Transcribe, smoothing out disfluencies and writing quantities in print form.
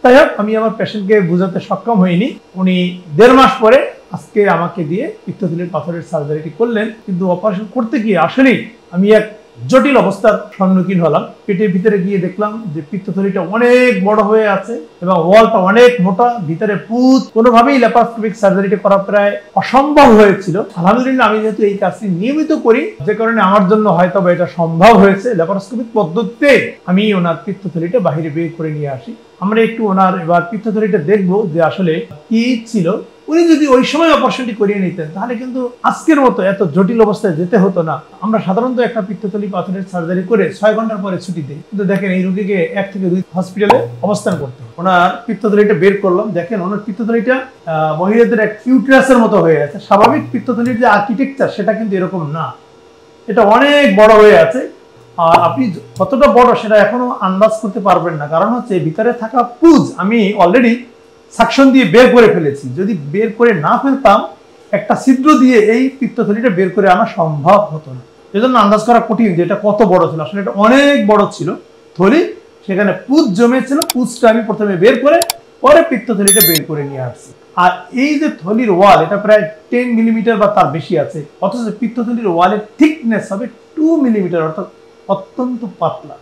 যাই হোক, আমি আমার পেশেন্টকে বোঝাতে সক্ষম হইনি। উনি 1.5 মাস পরে আজকে আমাকে দিয়ে পিত্তথলির পাথরের সার্জারিটি করলেন। কিন্তু অপারেশন করতে গিয়ে আসলেই আমি এক জটিল অবস্থার সম্মুখীন হলাম। পেটের ভিতরে গিয়ে দেখলাম যে পিত্তথলিটা অনেক বড় হয়ে আছে এবং ওয়ালটা অনেক মোটা, ভিতরে পুঁজ। কোনোভাবেই ল্যাপারোস্কোপিক সার্জারিটি করা প্রায় অসম্ভব হয়েছিল। আলহামদুলিল্লাহ, আমি যেহেতু এই কাজটি নিয়মিত করি, যে কারণে আমার জন্য হয়তো এটা সম্ভব হয়েছে। ল্যাপারোস্কোপিক পদ্ধতিতে আমি ওনার পিত্তথলিটা বাহিরে বের করে নিয়ে আসি। আমরা একটু ওনার এবার পিত্তথলিটা দেখবো যে আসলে কি ছিল। উনি যদি ওই সময় অপারেশনটি করিয়ে নিতেন তাহলে কিন্তু আজকের মতো এত জটিল অবস্থায় যেতে হতো না। আমরা সাধারণত একটা পিত্তথলি পাথরের সার্জারি করে 6 ঘন্টার পরে ছুটি দিই, কিন্তু দেখেন এই রোগীকে 1 থেকে 2 হসপিটালে অবস্থান করতে। ওনার পিত্তথলিটা বের করলাম। দেখেন ওনার পিত্তথলিটা মহিলাদের এক ইউটেরাসের মতো হয়ে আছে। স্বাভাবিক পিত্তথলির যে আর্কিটেকচার সেটা কিন্তু এরকম না, এটা অনেক বড় হয়ে আছে। আর আপনি কতটা বড় সেটা এখনো আন্দাজ করতে পারবেন না, কারণ হচ্ছে ভিতরে থাকা পুঁজ আমি অলরেডি সাকশন দিয়ে বের করে ফেলেছি। যদি বের করে না ফেলতাম, একটা ছিদ্র দিয়ে এই পিত্তথলিটা বের করে আনা সম্ভব হতো না। এজন্য আন্দাজ করা কঠিন যে এটা কত বড় ছিল। আসলে এটা অনেক বড় ছিল থলি, সেখানে পুঁজ জমেছিল। পুঁজটা আমি প্রথমে বের করে পরে পিত্তথলিটা বের করে নিয়ে আসছি। আর এই যে থলির ওয়াল, এটা প্রায় 10 মিলিমিটার বা তার বেশি আছে, অথচ পিত্তথলির ওয়ালের থিকনেস হবে 2 মিলিমিটার, অর্থাৎ অত্যন্ত পাতলা।